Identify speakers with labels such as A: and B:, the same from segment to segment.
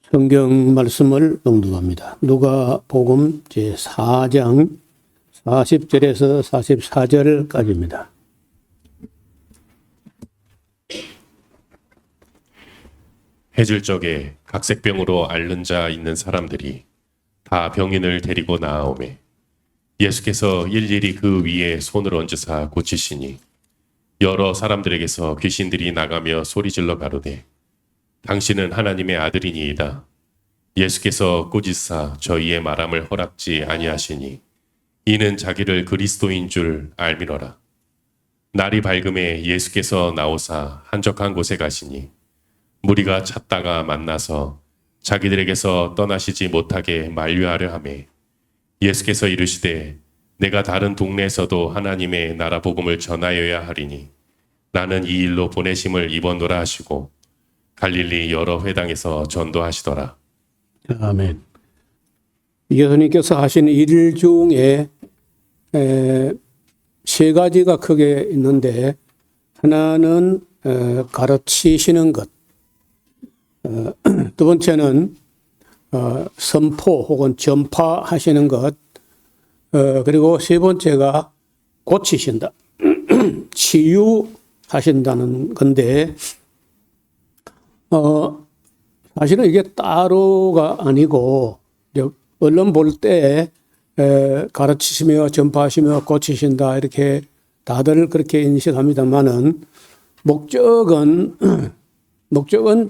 A: 성경 말씀을 낭독합니다. 누가복음 제4장 40절에서 44절까지입니다.
B: 해질 적에 각색병으로 앓는 자 있는 사람들이 다 병인을 데리고 나아오매 예수께서 일일이 그 위에 손을 얹으사 고치시니 여러 사람들에게서 귀신들이 나가며 소리질러 가로되 당신은 하나님의 아들이니이다. 예수께서 꾸짖사 저희의 말함을 허락지 아니하시니 이는 자기를 그리스도인 줄 알미러라. 날이 밝음에 예수께서 나오사 한적한 곳에 가시니 무리가 찾다가 만나서 자기들에게서 떠나시지 못하게 만류하려 하매 예수께서 이르시되 내가 다른 동네에서도 하나님의 나라 복음을 전하여야 하리니 나는 이 일로 보내심을 입었노라 하시고 갈릴리 여러 회당에서 전도하시더라.
A: 아멘. 예수님께서 하신 일 중에 세 가지가 크게 있는데 하나는 가르치시는 것, 두 번째는 선포 혹은 전파하시는 것, 그리고 세 번째가 고치신다, 치유하신다는 건데 사실은 이게 따로가 아니고 언론 볼 때 가르치시며 전파하시며 고치신다 이렇게 다들 그렇게 인식합니다만은 목적은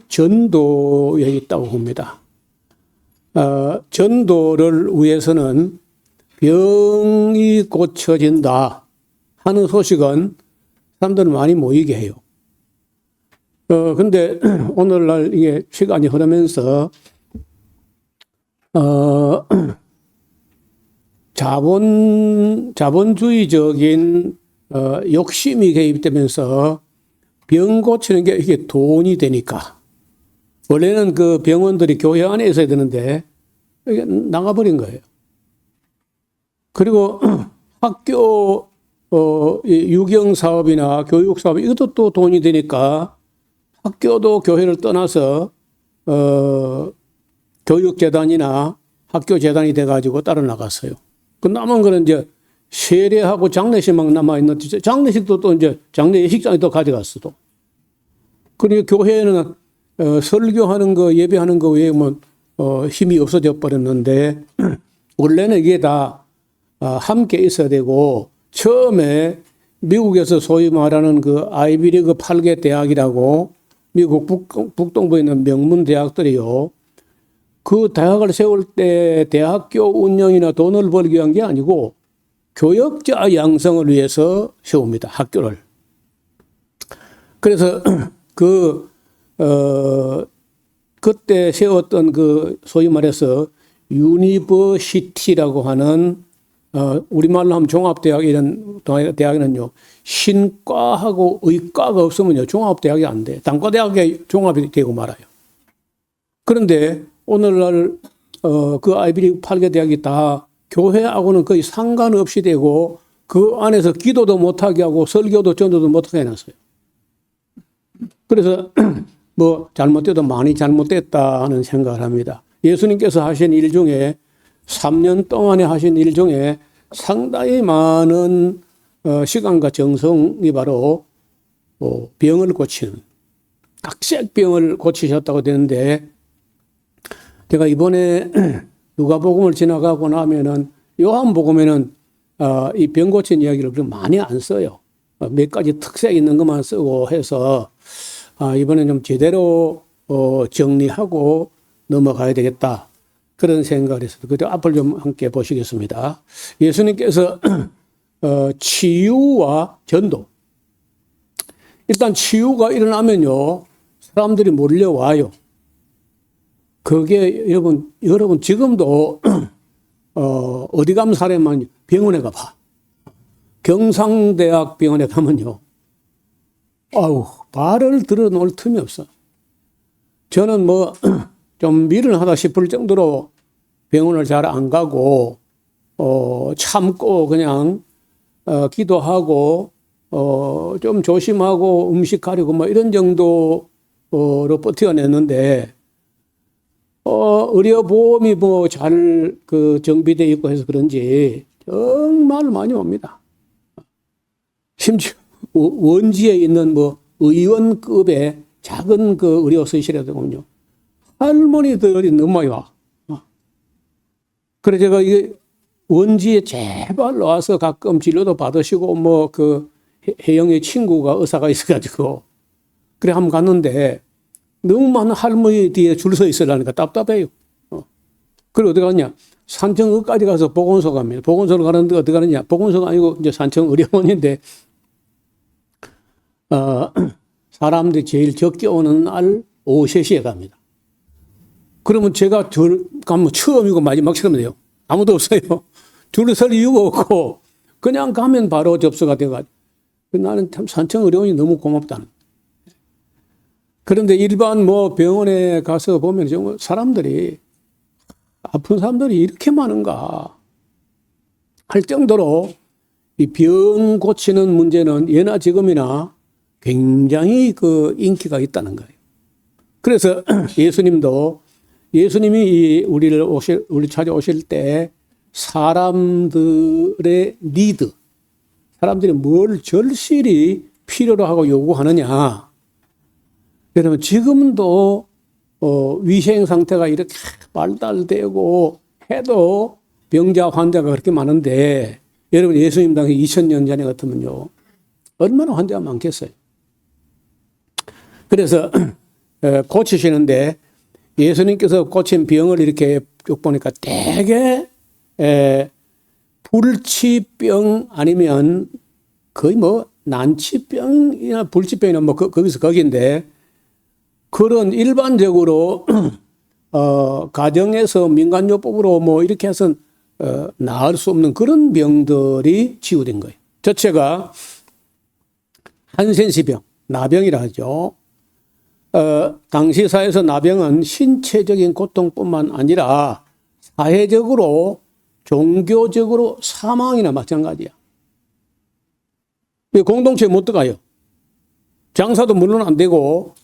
A: 전도에 있다고 봅니다. 전도를 위해서는 병이 고쳐진다 하는 소식은 사람들은 많이 모이게 해요. 근데 오늘날 이게 시간이 흐르면서 자본주의적인 욕심이 개입되면서 병 고치는 게 이게 돈이 되니까 원래는 그 병원들이 교회 안에 있어야 되는데 이게 나가버린 거예요. 그리고 학교 유경 사업이나 교육 사업 이것도 또 돈이 되니까 학교도 교회를 떠나서 교육재단이나 학교재단이 돼가지고 따로 나갔어요. 그 남은 거는 이제 세례하고 장례식만 남아있는데 장례식도 또 이제 장례 예식장에 또 가져갔어 또. 그러니까 교회는 설교하는 거 예배하는 거 외에 뭐 힘이 없어져 버렸는데 원래는 이게 다 함께 있어야 되고 처음에 미국에서 소위 말하는 그 아이비리그 8개 대학이라고 미국 북동부에 있는 명문 대학들이요. 그 대학을 세울 때 대학교 운영이나 돈을 벌기 위한 게 아니고 교역자 양성을 위해서 세웁니다. 학교를. 그래서 그때 세웠던 그 소위 말해서 유니버시티라고 하는 우리말로 하면 종합대학 이런 대학에는요, 신과하고 의과가 없으면요, 종합대학이 안 돼. 단과대학에 종합이 되고 말아요. 그런데 오늘날 그 아이비리그 8개 대학이 다 교회하고는 거의 상관없이 되고 그 안에서 기도도 못하게 하고 설교도 전도도 못하게 해놨어요. 그래서 뭐 잘못돼도 많이 잘못됐다 하는 생각을 합니다. 예수님께서 하신 일 중에 3년 동안에 하신 일 중에 상당히 많은 시간과 정성이 바로 병을 고치는 각색병을 고치셨다고 되는데 제가 이번에 누가복음을 지나가고 나면은 요한복음에는 이 병 고친 이야기를 많이 안 써요. 몇 가지 특색 있는 것만 쓰고 해서 이번에 좀 제대로 정리하고 넘어가야 되겠다. 그런 생각을 했습니다. 그때 앞을 좀 함께 보시겠습니다. 예수님께서 치유와 전도. 일단 치유가 일어나면요, 사람들이 몰려와요. 그게 여러분 지금도 어디 가면 사람만 병원에 가봐. 경상대학 병원에 가면요, 말을 들어놓을 틈이 없어. 저는 뭐 좀 미련하다 싶을 정도로 병원을 잘 안 가고 참고 그냥 기도하고 좀 조심하고 음식 가리고 뭐 이런 정도로 버텨냈는데 의료보험이 뭐 잘 그 정비되어 있고 해서 그런지 정말 많이 옵니다. 심지어 원지에 있는 뭐 의원급의 작은 그 의료서실에도군요. 할머니들이 너무 많이 와. 그래 제가 이게 원지에 제발 와서 가끔 진료도 받으시고 뭐 그 혜영의 친구가 의사가 있어가지고 그래 한번 갔는데 너무 많은 할머니 뒤에 줄 서 있으려니까 답답해요. 그리고 어디 가냐? 산청의까지 가서 보건소 갑니다. 보건소로 가는데 어디 가느냐? 보건소가 아니고 이제 산청의료원인데 사람들이 제일 적게 오는 날 오후 3시에 갑니다. 그러면 제가 가면 처음이고 마지막처럼 돼요. 아무도 없어요. 줄을 설 이유가 없고 그냥 가면 바로 접수가 돼가지고 나는 참 산청의료원이 너무 고맙다는. 그런데 일반 뭐 병원에 가서 보면 정말 사람들이 아픈 사람들이 이렇게 많은가 할 정도로 이 병 고치는 문제는 예나 지금이나 굉장히 그 인기가 있다는 거예요. 그래서 예수님이 우리 찾아오실 때 사람들의 니드, 사람들이 뭘 절실히 필요로 하고 요구하느냐. 여러분 지금도 위생 상태가 이렇게 발달되고 해도 병자 환자가 그렇게 많은데 여러분 예수님 당시 2000년 전에 같으면요 얼마나 환자가 많겠어요. 그래서 고치시는데 예수님께서 고친 병을 이렇게 쭉 보니까 대개 불치병 아니면 거의 뭐 난치병이나 불치병이나 뭐 거기서 거기인데 그런 일반적으로 가정에서 민간요법으로 뭐 이렇게 해서 나을 수 없는 그런 병들이 치유된 거예요. 저체가 한센시병, 나병이라 하죠. 당시 사회에서 나병은 신체적인 고통뿐만 아니라 사회적으로 종교적으로 사망이나 마찬가지야. 공동체에 못 들어가요. 장사도 물론 안 되고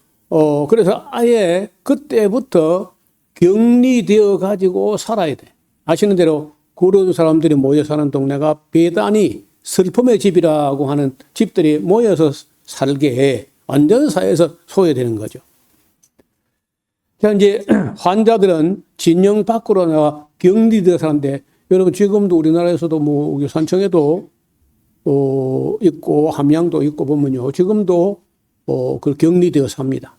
A: 그래서 아예 그때부터 격리되어 가지고 살아야 돼. 아시는 대로 그런 사람들이 모여 사는 동네가 배단이 슬픔의 집이라고 하는 집들이 모여서 살게 완전 사회에서 소외되는 거죠. 자, 이제 환자들은 진영 밖으로 나와 격리되어 사는데 여러분 지금도 우리나라에서도 뭐 산청에도 있고 함양도 있고 보면요. 지금도 그 격리되어 삽니다.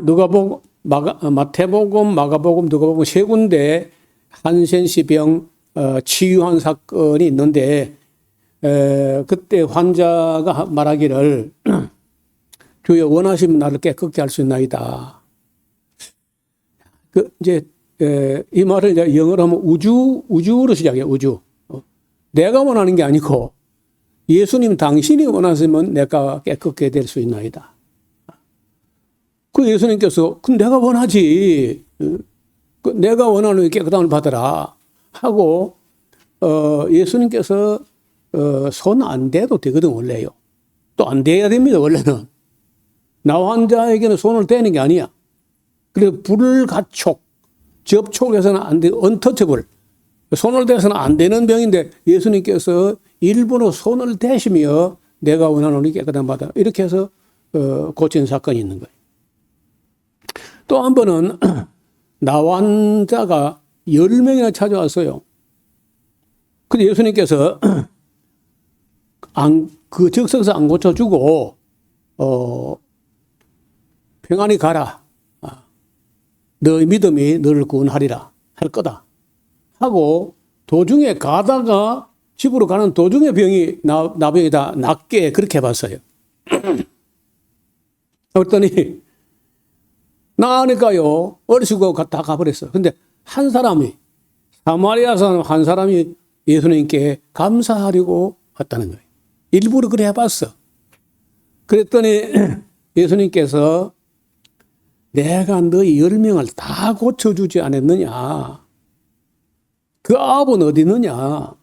A: 누가복음, 마태복음, 마가복음, 누가복음 세 군데 한센시병 치유한 사건이 있는데 그때 환자가 말하기를 주여 원하시면 나를 깨끗게 할 수 있나이다. 이 말을 이제 영어로 하면 우주로 시작해요. 우주. 내가 원하는 게 아니고 예수님 당신이 원하시면 내가 깨끗게 될 수 있나이다. 그 예수님께서 내가 원하지. 내가 원하는 깨끗함을 받아라 하고 예수님께서 손 안 대도 되거든 원래요. 또 안 대야 됩니다 원래는. 나 환자에게는 손을 대는 게 아니야. 그래서 불가촉, 접촉해서는 안 돼, 언터처블. 손을 대서는 안 되는 병인데 예수님께서 일부러 손을 대시며 내가 원하는 깨끗함 받아. 이렇게 해서 고친 사건이 있는 거예요. 또 한 번은 나 환자가 10명이나 찾아왔어요. 근데 예수님께서 그 적석에서 안 고쳐주고 평안히 가라. 너의 믿음이 너를 구원하리라 할 거다 하고 도중에 가다가 집으로 가는 도중에 병이 나병이 다 낫게 그렇게 해봤어요. 그랬더니 나으니까요 어리시고 다 가버렸어요. 근데 한 사람이 사마리아 사람 한 사람이 예수님께 감사하려고 왔다는 거예요. 일부러 그래 해봤어. 그랬더니 예수님께서 내가 너희 10명을 다 고쳐주지 않았느냐. 그 아홉은 어디 있느냐.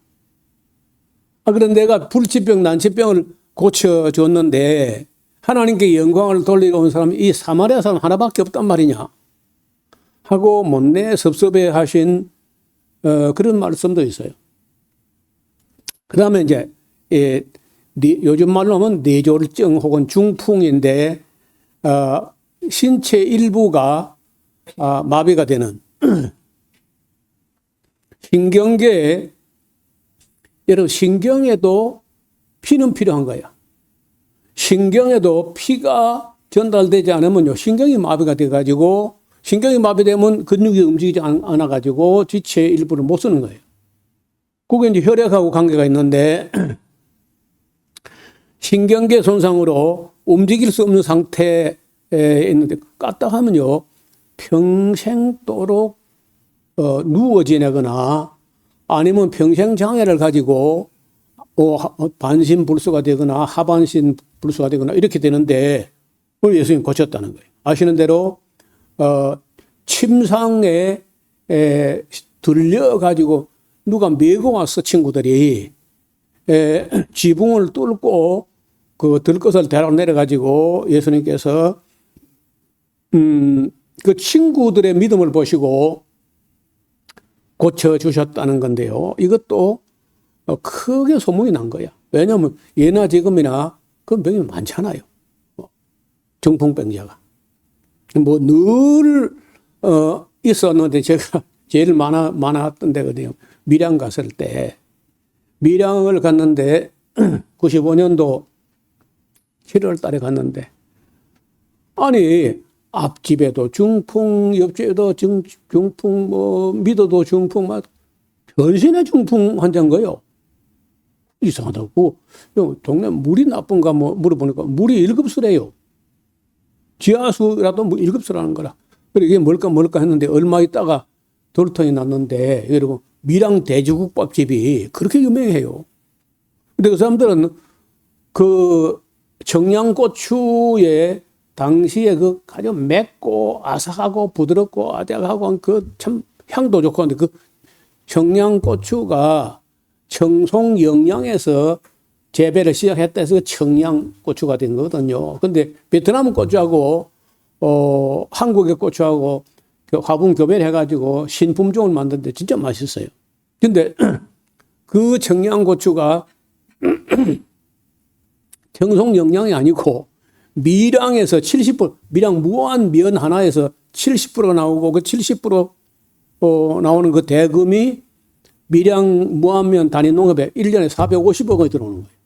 A: 그런데 내가 불치병, 난치병을 고쳐줬는데 하나님께 영광을 돌리러 온 사람이 이 사마리아 사람 하나밖에 없단 말이냐 하고 못내 섭섭해 하신 그런 말씀도 있어요. 그 다음에 이제 요즘 말로 하면 뇌졸증 혹은 중풍인데 신체 일부가 마비가 되는 신경계에 여러분 신경에도 피는 필요한 거야. 신경에도 피가 전달되지 않으면요 신경이 마비가 돼가지고 신경이 마비되면 근육이 움직이지 않아가지고 지체 일부를 못 쓰는 거예요. 그게 이제 혈액하고 관계가 있는데 신경계 손상으로 움직일 수 없는 상태에 있는데 까딱하면요 평생도록 누워 지내거나 아니면 평생 장애를 가지고 반신불수가 되거나 하반신 불수가 되거나 이렇게 되는데 그걸 예수님이 고쳤다는 거예요. 아시는 대로 침상에 들려가지고 누가 메고 왔어 친구들이 지붕을 뚫고 그 들것을 대로 내려가지고 예수님께서 그 친구들의 믿음을 보시고 고쳐주셨다는 건데요. 이것도 크게 소문이 난 거야. 왜냐하면 예나 지금이나 그런 병이 많잖아요. 정풍병자가. 뭐 늘 있었는데 제가 제일 많았던 데거든요. 밀양 갔을 때. 밀양을 갔는데 95년도 7월 달에 갔는데 아니 앞집에도 중풍, 옆집에도 중풍, 뭐 미도도 중풍, 막 변신의 중풍 환자인 거예요. 이상하다고. 동네 물이 나쁜가 뭐 물어보니까 물이 1급수래요. 지하수라도 뭐 1급수라는 거라. 그래 이게 뭘까 했는데 얼마 있다가 돌통이 났는데 여러분 밀양 돼지국밥집이 그렇게 유명해요. 근데 그 사람들은 그 청양고추에 당시에 그 아주 맵고 아삭하고 부드럽고 아작하고 그 참 향도 좋고 한데 그 청양고추가 청송영양에서 재배를 시작했다 해서 청양고추가 된 거거든요. 근데 베트남 고추하고 한국의 고추하고 화분 교배를 해가지고 신품종을 만드는데 진짜 맛있어요. 근데 그 청양고추가 청송영양이 아니고 밀양에서 70%, 밀양 무한 면 하나에서 70% 나오고 그 70% 나오는 그 대금이 밀양 무한면 단위 농업에 1년에 450억 원이 들어오는 거예요.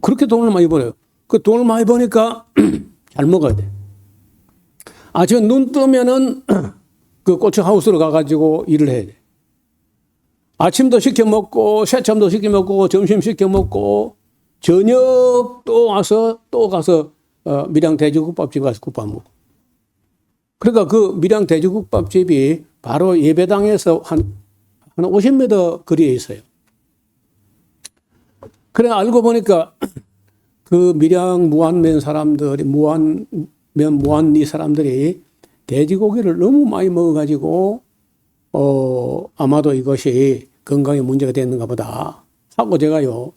A: 그렇게 돈을 많이 벌어요. 그 돈을 많이 버니까 잘 먹어야 돼. 아침에 눈 뜨면은 그 고추 하우스로 가가지고 일을 해야 돼. 아침도 시켜 먹고, 새참도 시켜 먹고, 점심 시켜 먹고, 저녁 또 가서 밀양 돼지국밥집 가서 국밥 먹고. 그러니까 그 밀양 돼지국밥집이 바로 예배당에서 한 50m 거리에 있어요. 그래 알고 보니까 그 밀양 무안면 사람들이 무안리 사람들이 돼지고기를 너무 많이 먹어가지고 아마도 이것이 건강에 문제가 됐는가 보다 하고 제가요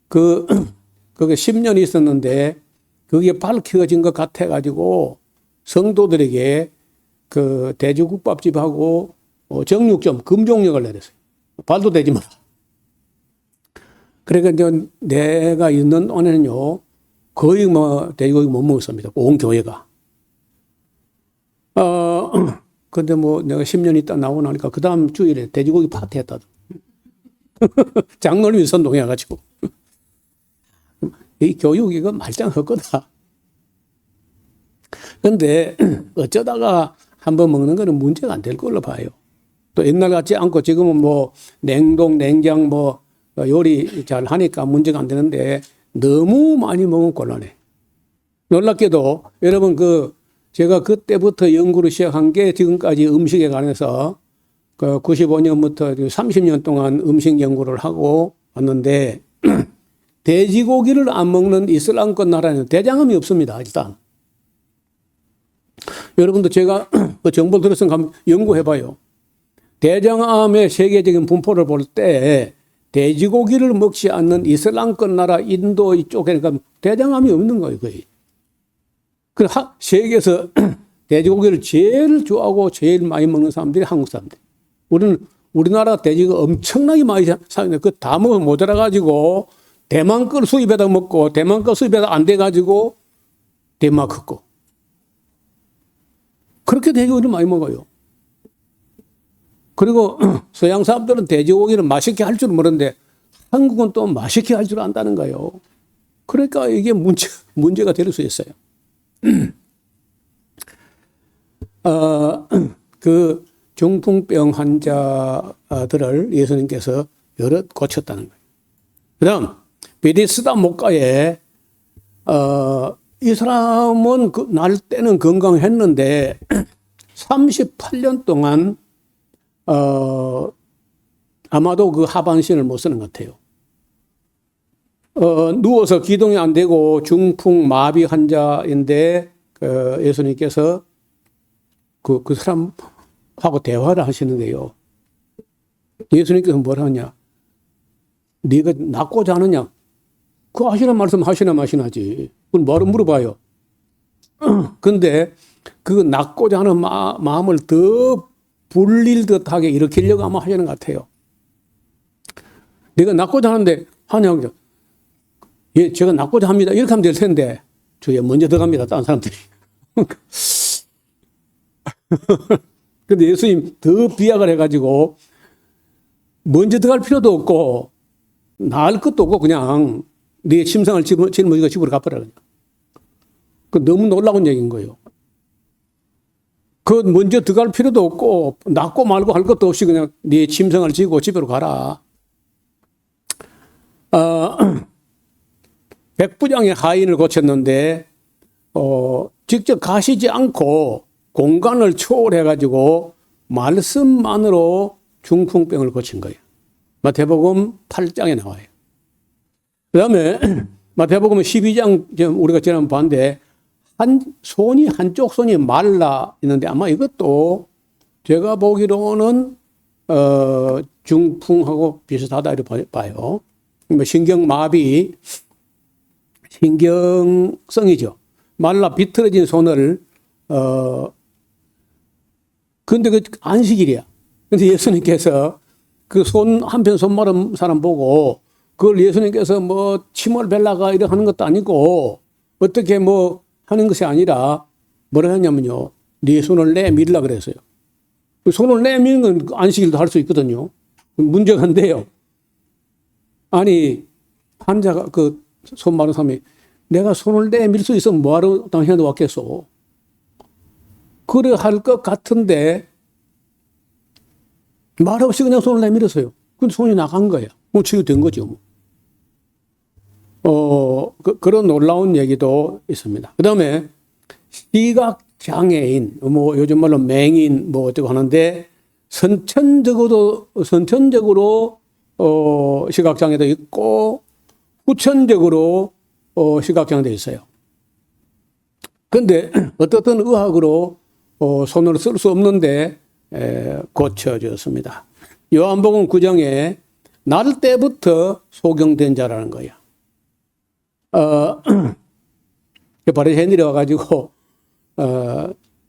A: 그게 10년 있었는데 그게 밝혀진 것 같아가지고 성도들에게 그 돼지국밥집하고 정육점 금종력을 내렸어요. 발도 대지 마라. 그러니까 이제 내가 있는 동안에는요 거의 뭐 돼지고기 못 먹었습니다. 온 교회가. 근데 뭐 내가 10년 있다 나오고 나니까 그 다음 주일에 돼지고기 파티 했다. 장로님이 선동해가지고. 이 교육 이거 말짱 헛거다. 근데 어쩌다가 한번 먹는 거는 문제가 안 될 걸로 봐요. 또 옛날 같지 않고 지금은 뭐 냉동, 냉장 뭐 요리 잘 하니까 문제가 안 되는데 너무 많이 먹으면 곤란해. 놀랍게도 여러분 제가 그때부터 연구를 시작한 게 지금까지 음식에 관해서 95년부터 30년 동안 음식 연구를 하고 왔는데 돼지고기를 안 먹는 이슬람권 나라에는 대장암이 없습니다. 일단. 여러분도 제가 그 정보를 들었으면 한번 연구해봐요. 대장암의 세계적인 분포를 볼 때 돼지고기를 먹지 않는 이슬람권 나라 인도 이쪽에 가면 대장암이 없는 거예요, 거의. 그 세계에서 돼지고기를 제일 좋아하고 제일 많이 먹는 사람들이 한국 사람들. 우리나라 돼지가 엄청나게 많이 사는데 그 다 먹어 모자라가지고 대만 걸 수입해다 먹고 대만 걸 수입해다 안 돼가지고 덴마크 거. 그렇게 돼지고기를 많이 먹어요. 그리고 서양 사람들은 돼지고기를 맛있게 할 줄 모르는데 한국은 또 맛있게 할 줄 안다는 거예요. 그러니까 이게 문제가 될 수 있어요. 그 중풍병 환자들을 예수님께서 여럿 고쳤다는 거예요. 그 다음, 베데스다 목가에, 이 사람은 날 때는 건강했는데, 38년 동안, 아마도 그 하반신을 못 쓰는 것 같아요. 누워서 기동이 안 되고 중풍 마비 환자인데, 예수님께서 그 사람하고 대화를 하시는데요. 예수님께서 뭐라 하냐? 네가 낫고자 하느냐? 그 하시는 말씀 하시나 마시나지. 그걸 뭐로 물어봐요. 근데 그 낫고자 하는 마음을 더 불릴 듯하게 일으키려고 아마 하시는 것 같아요. 네가 낫고자 하는데 하냐고. 예, 제가 낫고자 합니다. 이렇게 하면 될 텐데 저에 먼저 들어갑니다. 다른 사람들이. 근데 예수님 더 비약을 해가지고 먼저 들어갈 필요도 없고 나을 것도 없고 그냥 네 침상을 짊어지고 집으로 가버려. 그냥. 그 너무 놀라운 얘기인 거예요. 그 먼저 들어갈 필요도 없고 낫고 말고 할 것도 없이 그냥 네 침상을 지고 집으로 가라. 백부장의 하인을 고쳤는데 직접 가시지 않고 공간을 초월해가지고 말씀만으로 중풍병을 고친 거예요. 마태복음 8장에 나와요. 그 다음에 마태복음 12장 우리가 지난번 봤는데 한쪽 손이 말라 있는데 아마 이것도 제가 보기로는 중풍하고 비슷하다 이렇게 봐요. 신경마비, 신경성이죠. 말라 비틀어진 손을 근데 그 안식일이야. 근데 예수님께서 그 한편 손 마른 사람 보고 그걸 예수님께서 뭐 침을 벨라가 이렇게 하는 것도 아니고 어떻게 뭐 하는 것이 아니라 뭐라 했냐면요. 네 손을 내밀라 그랬어요. 손을 내미는 건 안식일도 할 수 있거든요. 문제가 안 돼요. 아니, 환자가 그 손 마른 사람이 내가 손을 내밀 수 있으면 뭐하러 당신한테 왔겠어. 그래 할 것 같은데 말 없이 그냥 손을 내밀었어요. 근데 손이 나간 거야. 뭐 치유된 거죠. 그런 놀라운 얘기도 있습니다. 그 다음에 시각장애인, 뭐 요즘 말로 맹인 뭐 어쩌고 하는데 선천적으로 시각장애도 있고 후천적으로 시각장애도 있어요. 근데 어떻든 의학으로 손을 쓸 수 없는데 고쳐졌습니다. 요한복음 9장에 날 때부터 소경된 자라는 거야. 바리새인 내려와가지고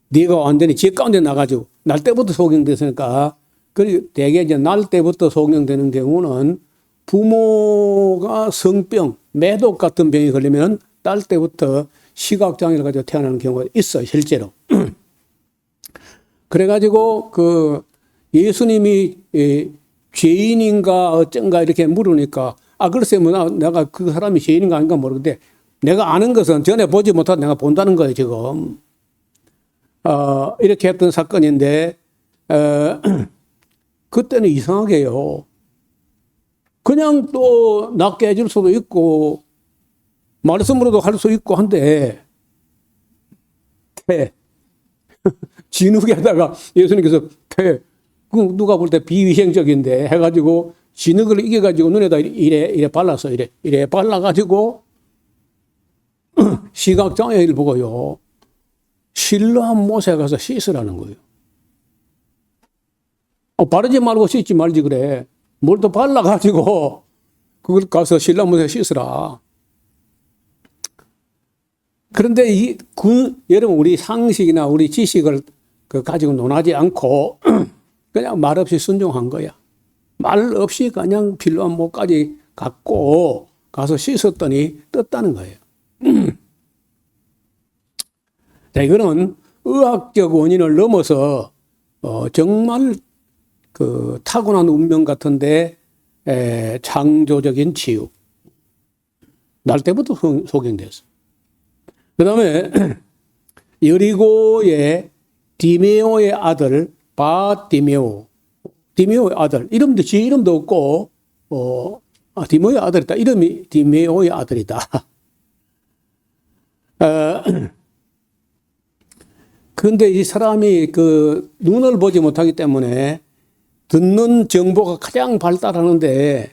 A: 네가 완전히 집 가운데 나가지고 날 때부터 소경됐으니까 그리고 대개 이제 날 때부터 소경되는 경우는 부모가 성병, 매독 같은 병이 걸리면 날 때부터 시각장애를 가지고 태어나는 경우가 있어요, 실제로. 그래가지고 그 예수님이 죄인인가 어쩐가 이렇게 물으니까 글쎄 뭐 내가 그 사람이 죄인인가 아닌가 모르는데 내가 아는 것은 전에 보지 못하고 내가 본다는 거예요, 지금. 이렇게 했던 사건인데 그때는 이상하게요. 그냥 또 낫게 해줄 수도 있고 말씀으로도 할 수 있고 한데 진흙에다가 예수님께서 누가 볼 때 비위생적인데 해가지고 진흙을 이겨가지고 눈에다 이래 발랐어. 이래 발라가지고 시각장애를 보고요. 실로한 못에 가서 씻으라는 거예요. 바르지 말고 씻지 말지 그래. 뭘 또 발라가지고 그걸 가서 신랑무에 씻으라. 그런데 여러분 우리 상식이나 우리 지식을 가지고 논하지 않고 그냥 말 없이 순종한 거야. 말 없이 그냥 필요한 목까지 갖고 가서 씻었더니 떴다는 거예요. 자, 이거는 의학적 원인을 넘어서 정말 그 타고난 운명 같은데 창조적인 치유. 날 때부터 소경됐어. 그 다음에 여리고의 디메오의 아들 바디메오. 디메오의 아들. 지 이름도 없고, 디메오의 아들이다. 이름이 디메오의 아들이다. 그런데 이 사람이 그 눈을 보지 못하기 때문에 듣는 정보가 가장 발달하는데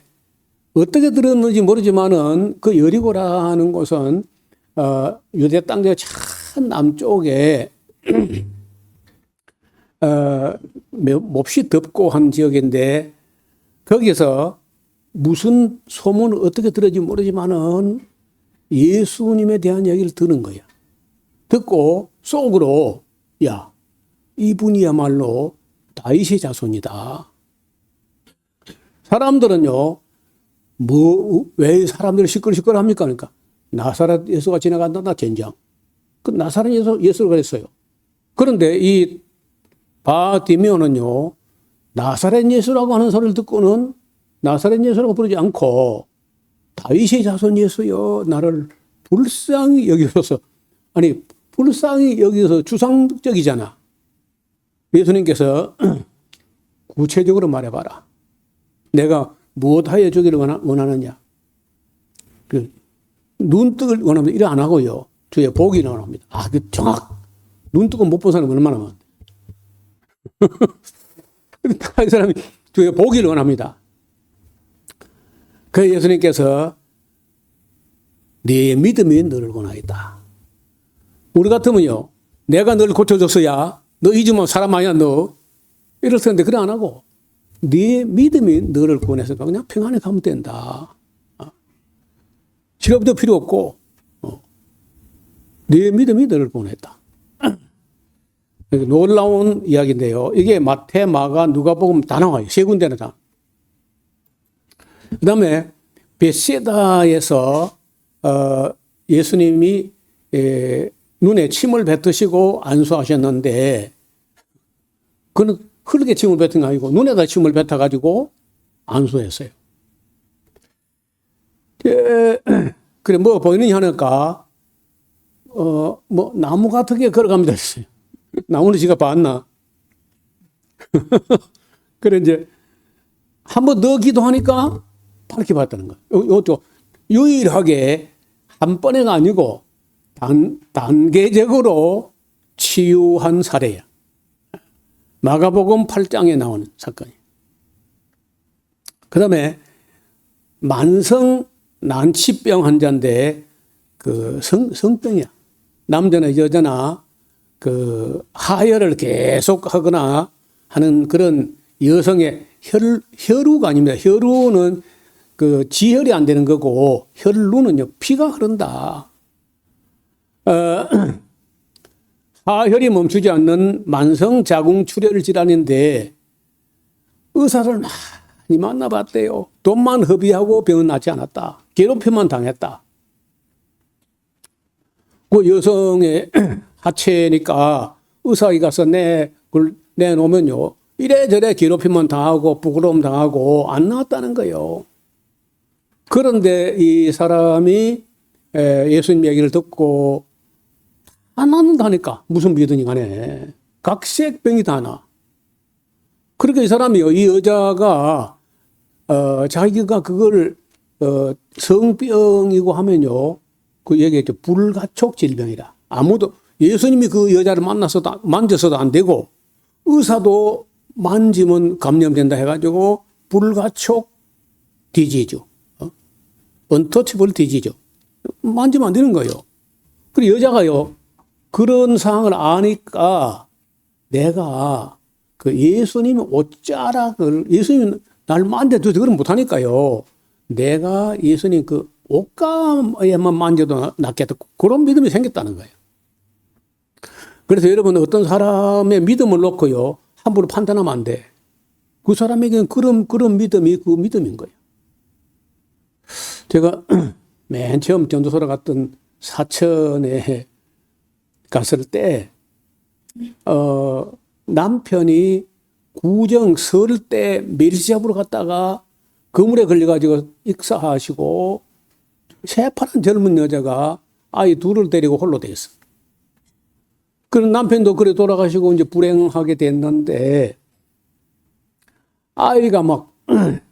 A: 어떻게 들었는지 모르지만은 그 여리고라는 곳은 유대 땅의 참 남쪽에 몹시 덥고 한 지역인데 거기서 무슨 소문을 어떻게 들었는지 모르지만은 예수님에 대한 얘기를 듣는 거야. 듣고 속으로 야, 이분이야말로 다윗의 자손이다. 사람들은요, 왜 사람들이 시끌시끌합니까? 그러니까 나사렛 예수가 지나간다, 젠장. 그 나사렛 예수를 그랬어요. 그런데 이 바디메오는요, 나사렛 예수라고 하는 소리를 듣고는 나사렛 예수라고 부르지 않고 다윗의 자손 예수여, 나를 불쌍히 여기셔서, 아니, 불쌍히 여기서 주상적이잖아. 예수님께서 구체적으로 말해봐라. 내가 무엇하여 주기를 원하느냐. 눈뜨기를 원합니다. 이래 안 하고요. 주의 보기를 원합니다. 그 눈 뜨고 못 본 사람이 얼마나 많은데. 이 사람이 주의 보기를 원합니다. 그 예수님께서 네 믿음이 너를 권하겠다. 우리 같으면요, 내가 너를 고쳐줬어야 너 잊으면 사람 아니야 너 이럴 텐데 그래 안 하고 네 믿음이 너를 구원해서 그냥 평안히 가면 된다. 직업도 필요 없고 네 믿음이 너를 구원했다. 놀라운 이야기인데요. 이게 마태, 마가, 누가복음 다 나와요. 세 군데는 다. 그 다음에 벳세다에서 예수님이 눈에 침을 뱉으시고 안수하셨는데 그는 흐르게 침을 뱉은 게 아니고 눈에다 침을 뱉어가지고 안수했어요. 그래 뭐 보이느냐 하니까 뭐 나무 같은 게 걸어갑니다 했어요. 나무는 지가 봤나? 그래 이제 한 번 더 기도하니까 밝게 봤다는 거예요. 이것도 유일하게 한 번에가 아니고 단계적으로 치유한 사례야. 마가복음 8장에 나오는 사건이. 그 다음에 만성 난치병 환자인데 그 성병이야. 남자나 여자나 그 하혈을 계속 하거나 하는 그런 여성의 혈루가 아닙니다. 혈루는 그 지혈이 안 되는 거고 혈루는요 피가 흐른다. 하혈이 멈추지 않는 만성 자궁 출혈 질환인데 의사를 많이 만나봤대요. 돈만 허비하고 병은 낫지 않았다. 괴롭힘만 당했다. 그 여성의 하체니까 의사에 가서 내놓으면요 이래저래 괴롭힘만 당하고 부끄러움 당하고 안 나았다는 거예요. 그런데 이 사람이 예수님 얘기를 듣고 안 낫는다니까. 무슨 믿으니 간에. 각색병이 다 나. 그러니까 이 사람이요. 이 여자가 자기가 그걸 성병이고 하면요. 그 얘기했죠. 불가촉 질병이라. 아무도 예수님이 그 여자를 만져서도 안 되고 의사도 만지면 감염된다 해가지고 불가촉 디지즈. 언터치블 디지즈. 만지면 안 되는 거예요. 그리고 여자가요. 그런 상황을 아니까 내가 그 예수님의 옷자락을 예수님 날 만져도 그런 못하니까요. 내가 예수님 그 옷감에만 만져도 낫겠다. 그런 믿음이 생겼다는 거예요. 그래서 여러분 어떤 사람의 믿음을 놓고요. 함부로 판단하면 안 돼. 그 사람에게는 그런 믿음이 그 믿음인 거예요. 제가 맨 처음 전도소로 갔던 사천에 갔을 때, 남편이 구정 설 때 멸치 잡으러 갔다가 그물에 걸려가지고 익사하시고 새파란 젊은 여자가 아이 둘을 데리고 홀로 돼 있어. 그런 남편도 그래 돌아가시고 이제 불행하게 됐는데 아이가 막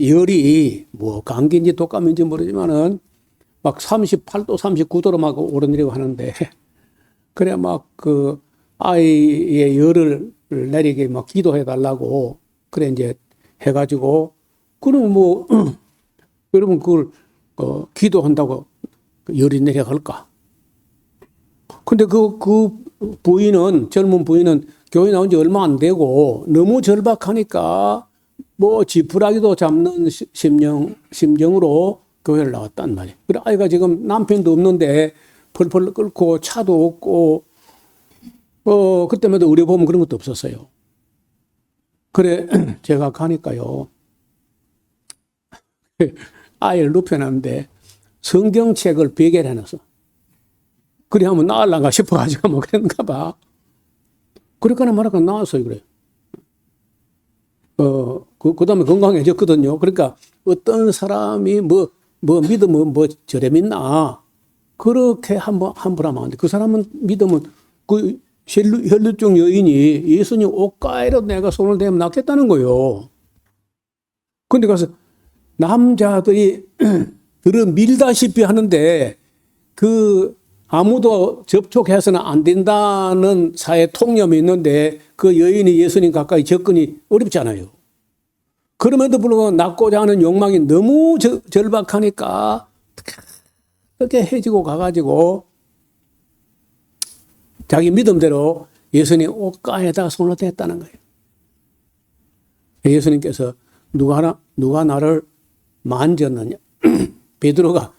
A: 열이 뭐 감기인지 독감인지 모르지만은 막 38도 39도로 막 오르내리고 하는데 그래 막 그 아이의 열을 내리게 막 기도해 달라고 그래 이제 해가지고 그럼 뭐 여러분 그걸 기도한다고 열이 내려갈까? 근데 그 부인은 젊은 부인은 교회 나온 지 얼마 안 되고 너무 절박하니까 뭐 지푸라기도 잡는 심정으로 교회를 나왔단 말이에요. 그래 아이가 지금 남편도 없는데 펄펄 끓고 차도 없고 그때마다 의료 보험 그런 것도 없었어요. 그래 제가 가니까요. 아이를 눕혀놨는데 성경책을 베개를 해놨어. 그래 하면 나을란가 싶어가지고 뭐 그런가 봐. 그러거나 말아가 나왔어요. 그래. 그 다음에 건강해졌거든요. 그러니까 어떤 사람이 뭐 믿으면 뭐 저래 믿나. 그렇게 함부로 하면 안 돼. 그 사람은 믿으면 그 혈류증 여인이 예수님 옷가에로 내가 손을 대면 낫겠다는 거예요. 근데 가서 남자들이 들어 밀다시피 하는데 그 아무도 접촉해서는 안 된다는 사회 통념이 있는데 그 여인이 예수님 가까이 접근이 어렵잖아요. 그럼에도 불구하고 낫고자 하는 욕망이 너무 절박하니까 그렇게 해지고 가가지고 자기 믿음대로 예수님 옷가에다가 손을 댔다는 거예요. 예수님께서 누가 나를 만졌느냐. 베드로가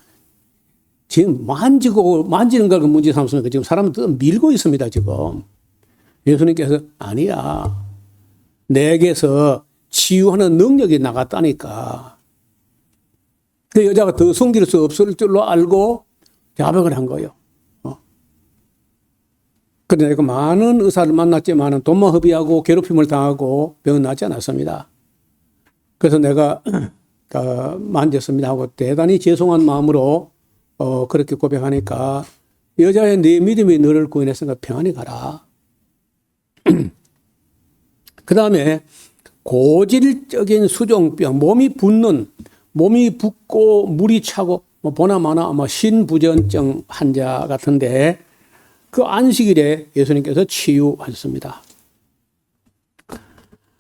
A: 지금 만지는 걸 문제 삼습니까? 지금 사람은 또 밀고 있습니다, 지금. 예수님께서 아니야. 내게서 치유하는 능력이 나갔다니까. 그 여자가 더 숨길 수 없을 줄로 알고 자백을 한 거예요. 그런데 내가 많은 의사를 만났지만 돈만 허비하고 괴롭힘을 당하고 병은 낫지 않았습니다. 그래서 내가 만졌습니다 하고 대단히 죄송한 마음으로 그렇게 고백하니까 여자의 네 믿음이 너를 구원했으니까 평안히 가라. 그 다음에 고질적인 수종병, 몸이 붓고 물이 차고 뭐 보나마나 아마 신부전증 환자 같은데 그 안식일에 예수님께서 치유하셨습니다.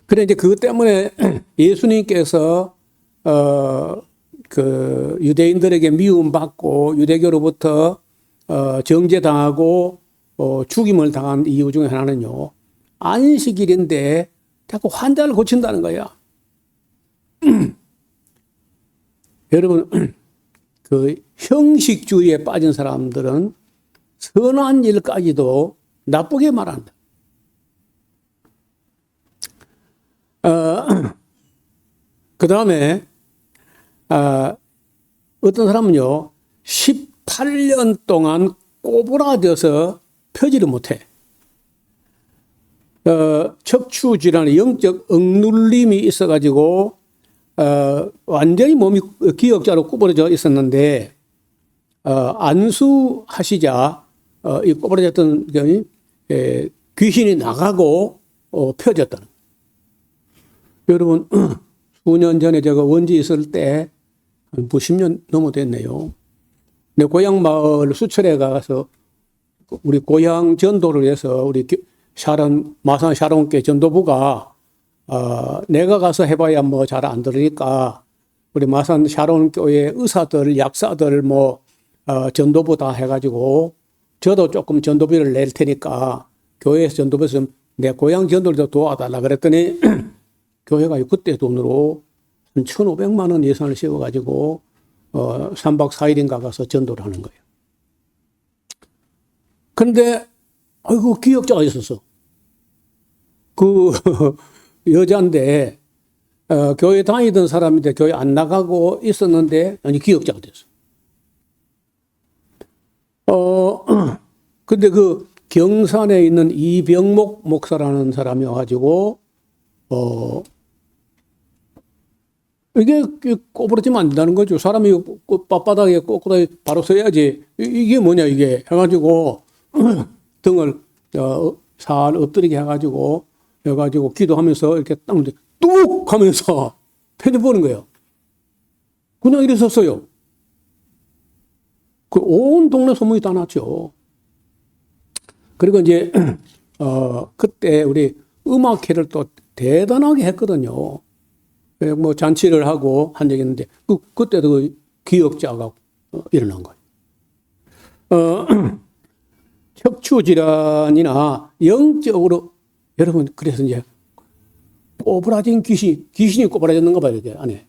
A: 그래 이제 그것 때문에 예수님께서 그 유대인들에게 미움받고 유대교로부터 정죄당하고 죽임을 당한 이유 중에 하나는요. 안식일인데 자꾸 환자를 고친다는 거야. 여러분 그 형식주의에 빠진 사람들은 선한 일까지도 나쁘게 말한다. 그 다음에 어떤 사람은요 18년 동안 꼬부라져서 펴지를 못해. 척추질환의 영적 억눌림이 있어가지고 완전히 몸이 기역자로 구부러져 있었는데 안수하시자 이 꼬부러졌던 귀신이 나가고 펴졌다는. 여러분 수년 전에 제가 원주에 있을 때 한 90년 넘어 됐네요. 내 고향 마을 수철에 가서 우리 고향 전도를 해서 우리 마산 샤론교회 전도부가 내가 가서 해봐야 뭐 잘 안 들으니까 우리 마산 샤론교회 의사들, 약사들 전도부 다 해가지고 저도 조금 전도비를 낼 테니까 교회에서 전도부에서 내 고향 전도를 좀 도와달라 그랬더니 교회가 그때 돈으로 한 1,500만 원 예산을 세워가지고 3박 4일인가 가서 전도를 하는 거예요. 그런데 아이고 기억자가 있었어. 그 여자인데 교회 다니던 사람인데 교회 안 나가고 있었는데 아니 기억자가 됐어. 근데 그 경산에 있는 이병목 목사라는 사람이 와가지고 이게 꼬부러지면 안 된다는 거죠. 사람이 빳빳하게 꼿꼿하게 바로 서야지. 이게 뭐냐 이게 해가지고 등을 살 엎드리게 해가지고 기도하면서 이렇게 뚝 하면서 편지 보는 거예요. 그냥 이래 섰어요. 그 온 동네 소문이 다 났죠. 그리고 이제 그때 우리 음악회를 또 대단하게 했거든요. 뭐 잔치를 하고 한 적이 있는데 그때도 그 기억자가 일어난 거예요. 척추 질환이나 영적으로 여러분 그래서 이제 꼬부라진 귀신이 꼬부라졌는가 봐요 이게 안에.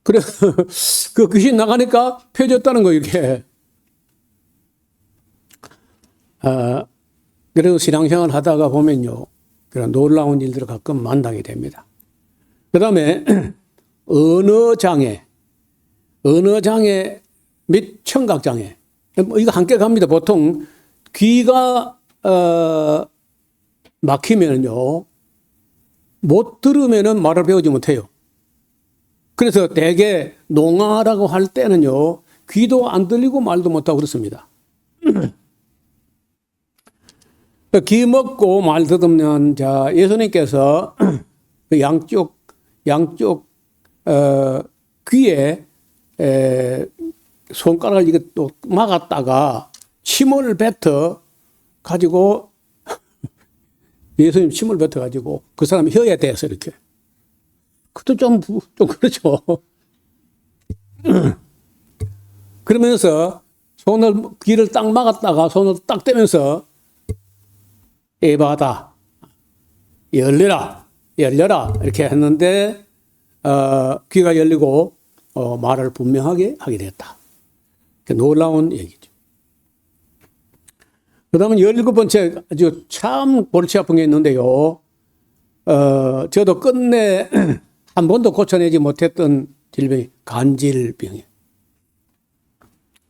A: 그래서 그 귀신 나가니까 펴졌다는 거예요 이렇게. 그래서 신앙생활 하다가 보면요 그런 놀라운 일들을 가끔 만나게 됩니다. 그 다음에 언어장애 및 청각장애. 이거 함께 갑니다. 보통 귀가 막히면요 못 들으면은 말을 배우지 못해요. 그래서 대개 농아라고 할 때는요 귀도 안 들리고 말도 못하고 그렇습니다. 귀 먹고 말 듣으면 자 예수님께서 양쪽 귀에 손가락을 이게 또 막았다가 침을 뱉어 가지고 예수님 침을 뱉어 가지고 그 사람 혀에 대서 이렇게 그것도 좀 그렇죠. 그러면서 귀를 딱 막았다가 손을 딱 떼면서 에바다 열려라 이렇게 했는데 귀가 열리고 말을 분명하게 하게 됐다. 놀라운 얘기죠. 그 다음에 17번째 아주 참 골치 아픈 게 있는데요. 저도 끝내 한 번도 고쳐내지 못했던 질병이 간질병이에요.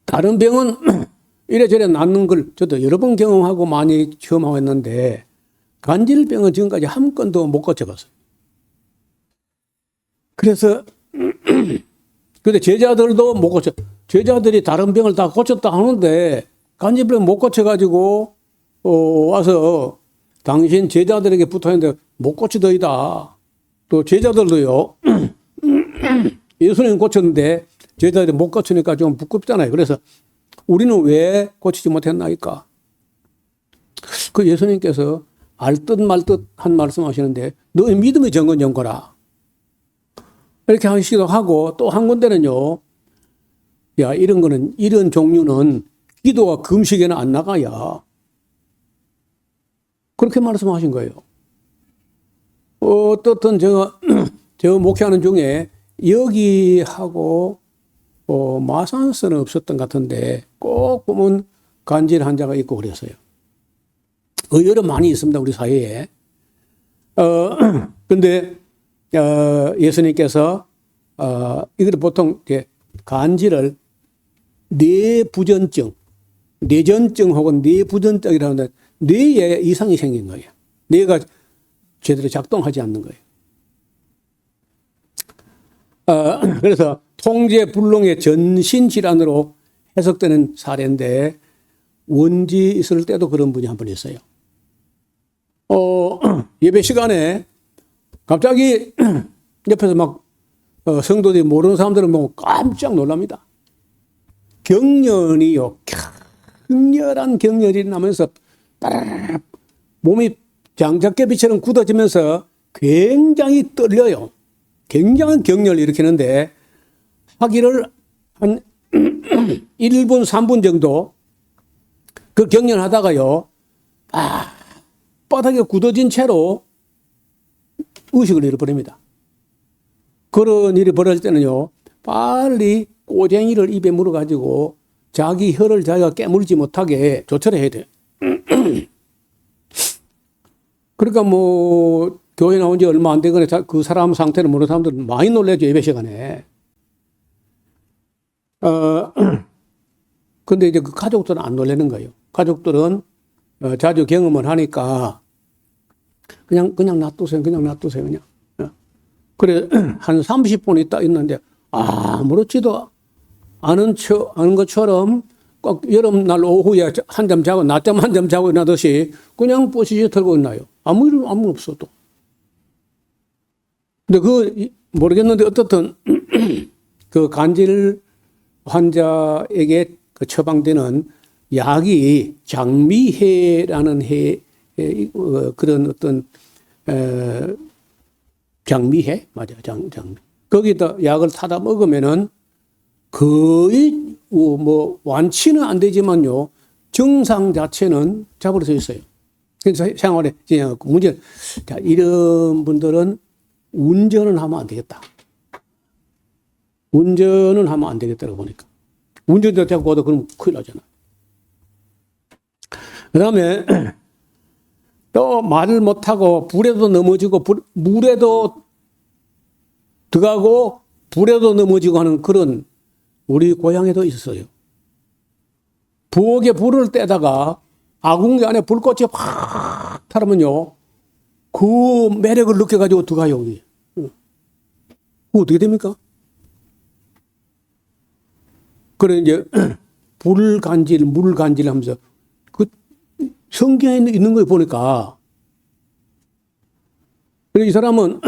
A: 다른 병은 이래저래 낫는 걸 저도 여러 번 경험하고 많이 체험하고 했는데 간질병은 지금까지 한 건도 못 고쳐봤어요. 그래서 근데 제자들도 못 고쳐. 제자들이 다른 병을 다 고쳤다 하는데 간질병 못 고쳐가지고 와서 당신 제자들에게 붙어있는데 못 고치더이다. 또 제자들도요. 예수님 고쳤는데 제자들이 못 고치니까 좀 부끄럽잖아요. 그래서 우리는 왜 고치지 못했나이까? 그 예수님께서 알듯 말듯 한 말씀 하시는데 너의 믿음의 정건정거라. 이렇게 하시기도 하고 또 한 군데는요. 야 이런 종류는 기도와 금식에는 안 나가야. 그렇게 말씀하신 거예요. 어떻든 제가 목회하는 중에 여기하고 마산서는 없었던 것 같은데 꼭 보면 간질 환자가 있고 그랬어요. 의외로 많이 있습니다. 우리 사회에. 근데 예수님께서 이걸 보통 이제 간질을 뇌부전증, 뇌전증 혹은 뇌부전증이라는 뇌에 이상이 생긴 거예요. 뇌가 제대로 작동하지 않는 거예요. 그래서 통제불능의 전신질환으로 해석되는 사례인데 원지 있을 때도 그런 분이 한 분 있어요. 예배 시간에 갑자기 옆에서 막 성도들이 모르는 사람들은 보고 깜짝 놀랍니다. 경련이요. 강렬한 경련이 나면서 따라락 몸이 장작개비처럼 굳어지면서 굉장히 떨려요. 굉장한 경련을 일으키는데 하기를 한 1분, 3분 정도 그 경련하다가요. 바닥에 굳어진 채로 의식을 잃어버립니다. 그런 일이 벌어질 때는요, 빨리 꼬쟁이를 입에 물어가지고 자기 혀를 자기가 깨물지 못하게 조처를 해야 돼요. 그러니까 뭐 교회 나온 지 얼마 안 되거나 그 사람 상태를 모르는 사람들은 많이 놀라죠, 예배 시간에. 근데 이제 그 가족들은 안 놀라는 거예요. 가족들은 자주 경험을 하니까 그냥 놔두세요. 그냥. 그래, 한 30분 있다 있는데 아무렇지도 않은 것처럼 꼭 여름날 오후에 한잠 자고 낮잠 한잠 자고 일어나듯이 그냥 뽀시시 털고 있나요. 아무 일 없어도. 근데 모르겠는데 어떻든 그 간질 환자에게 처방되는 약이 장미해라는 그런 어떤 장미해 맞아요. 장미. 거기다 약을 타다 먹으면은 거의 뭐 완치는 안 되지만요, 증상 자체는 잡을 수 있어요. 그래서 생활에 그냥 문제. 자, 이런 분들은 운전은 하면 안 되겠다. 운전은 하면 안 되겠다고 보니까. 운전대 잡고 가도 그럼 큰일 나잖아. 그 다음에 또 말을 못하고 불에도 넘어지고 물에도 들어가고 불에도 넘어지고 하는 그런 우리 고향에도 있었어요. 부엌에 불을 떼다가 아궁이 안에 불꽃이 확 타면요, 그 매력을 느껴가지고 들어가요. 그거 어떻게 됩니까? 그래, 이제, 불간질, 물간질 하면서, 성경에 있는 거 보니까, 이 사람은,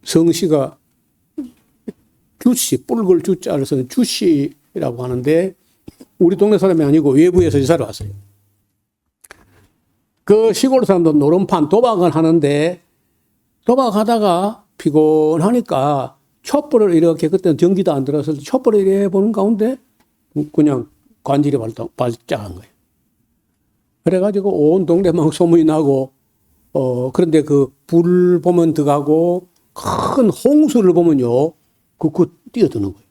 A: 성씨가 주씨, 뿔글 주자를 쓰는 주씨라고 하는데, 우리 동네 사람이 아니고 외부에서 이사를 왔어요. 그 시골 사람도 노름판 도박을 하는데, 도박하다가 피곤하니까, 촛불을 이렇게, 그때는 전기도 안 들어서 촛불을 이렇게 보는 가운데 그냥 관절이 발작한 거예요. 그래가지고 온 동네 막 소문이 나고, 그런데 그 불 보면 들어가고 큰 홍수를 보면요, 그 뛰어드는 거예요.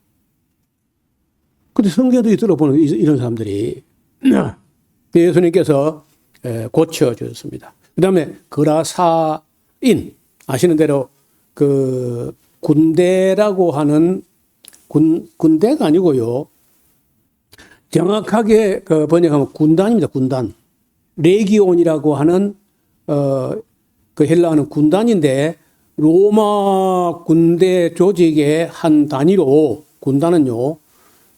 A: 근데 성경도 들어보는 이런 사람들이 예수님께서 고쳐주셨습니다. 그 다음에 그라사인, 아시는 대로 군대라고 하는 군대가 아니고요. 정확하게 번역하면 군단입니다. 군단. 레기온이라고 하는 헬라어는 군단인데 로마 군대 조직의 한 단위로 군단은요.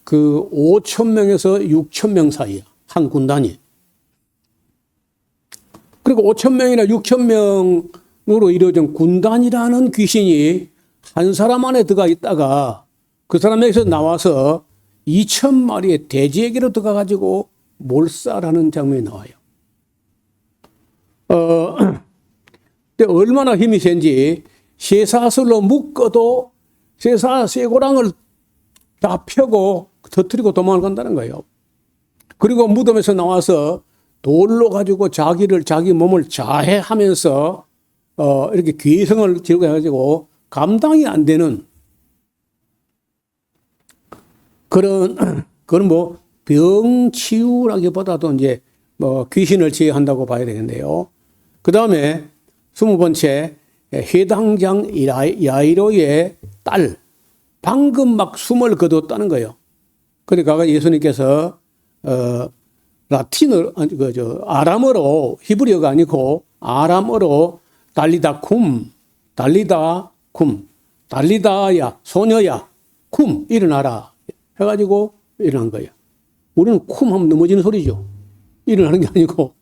A: 5,000명에서 6,000명 사이야. 한 군단이. 그리고 5,000명이나 6,000명으로 이루어진 군단이라는 귀신이 한 사람 안에 들어가 있다가 그 사람에게서 나와서 2,000마리의 돼지에게로 들어가가지고 몰살하는 장면이 나와요. 근데 얼마나 힘이 센지 쇠사슬로 묶어도 쇠고랑을 다 펴고 터뜨리고 도망을 간다는 거예요. 그리고 무덤에서 나와서 돌로 가지고 자기 몸을 자해하면서 이렇게 괴성을 지르고 해가지고 감당이 안 되는 그런 뭐 병치유라기보다도 이제 뭐 귀신을 제어한다고 봐야 되겠네요. 그 다음에 20번째, 회당장 야이로의 딸, 방금 막 숨을 거두었다는 거예요. 그러니까 예수님께서 라틴어, 아람어로, 히브리어가 아니고 아람어로 달리다 쿰, 달리다야, 소녀야, 쿰, 일어나라. 해가지고 일어난 거예요. 우리는 쿰 하면 넘어지는 소리죠. 일어나는 게 아니고,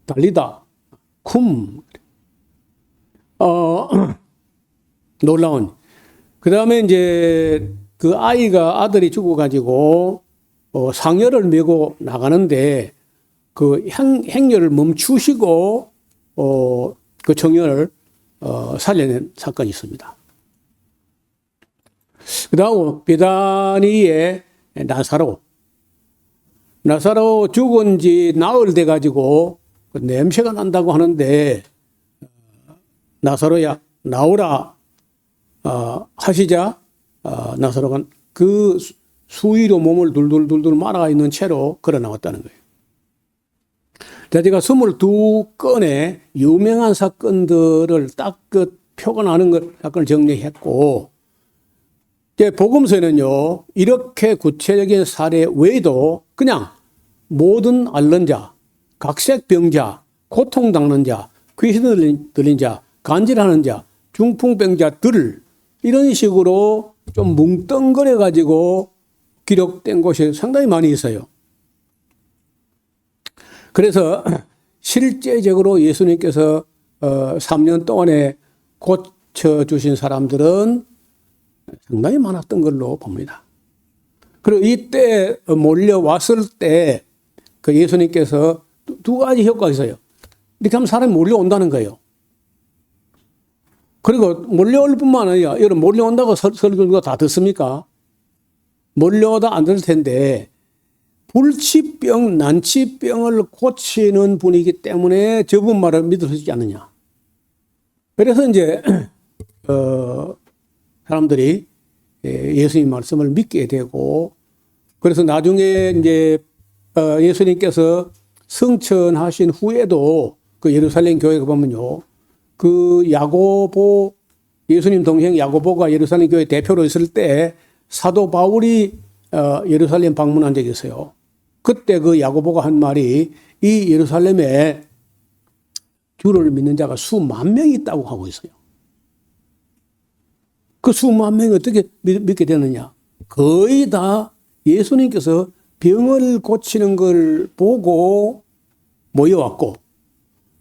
A: 달리다, 쿰. 놀라운. 그 다음에 이제 그 아들이 죽어가지고, 상여를 메고 나가는데, 그 행렬을 멈추시고, 그 청년을 살려낸 사건이 있습니다. 그 다음 베다니의 나사로 죽은 지 나흘 돼가지고 냄새가 난다고 하는데 나사로야 나오라 하시자 나사로가 그 수위로 몸을 둘둘 말아가 있는 채로 걸어 나왔다는 거예요. 제가 22건의 유명한 사건들을 딱 그 표가 나는 사건을 정리했고, 이제 복음서에는요, 이렇게 구체적인 사례 외에도 그냥 모든 앓는 자, 각색병자, 고통당하는 자, 귀신 들린 자, 간질하는 자, 중풍병자들, 이런 식으로 좀 뭉뚱그려 가지고 기록된 곳이 상당히 많이 있어요. 그래서 실제적으로 예수님께서 3년 동안에 고쳐주신 사람들은 상당히 많았던 걸로 봅니다. 그리고 이때 몰려왔을 때 그 예수님께서 두 가지 효과가 있어요. 이렇게 하면 사람이 몰려온다는 거예요. 그리고 몰려올 뿐만 아니라, 여러분 몰려온다고 설교가 다 듣습니까? 몰려오다 안 될 텐데, 불치병, 난치병을 고치는 분이기 때문에 저분 말을 믿을 수 있지 않느냐. 그래서 이제, 사람들이 예수님 말씀을 믿게 되고, 그래서 나중에 이제, 예수님께서 승천하신 후에도 그 예루살렘 교회에 보면요, 그 야고보, 예수님 동생 야고보가 예루살렘 교회 대표로 있을 때 사도 바울이 예루살렘 방문한 적이 있어요. 그때 그 야고보가 한 말이 이 예루살렘에 주를 믿는 자가 수만 명이 있다고 하고 있어요. 그 수만 명이 어떻게 믿게 되느냐? 거의 다 예수님께서 병을 고치는 걸 보고 모여왔고,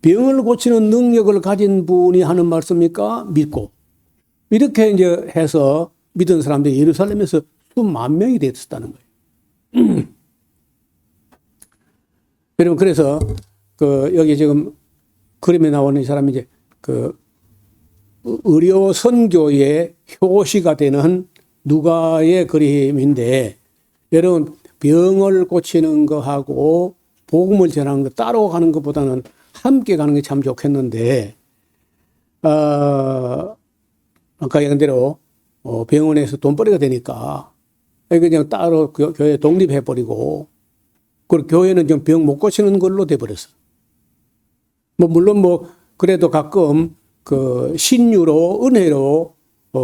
A: 병을 고치는 능력을 가진 분이 하는 말씀이니까 믿고, 이렇게 이제 해서 믿은 사람들이 예루살렘에서 수만 명이 됐었다는 거예요. 여러분, 그래서 여기 지금 그림에 나오는 이 사람이 이제 의료 선교의 효시가 되는 누가의 그림인데, 여러분 병을 고치는 거하고 복음을 전하는 거 따로 가는 것보다는 함께 가는 게 참 좋겠는데, 아까 얘기한 대로 병원에서 돈벌이가 되니까 그냥 따로 교회 독립해버리고, 그리고 교회는 좀 병 못 고치는 걸로 돼버렸어. 물론 그래도 가끔 신유로, 은혜로,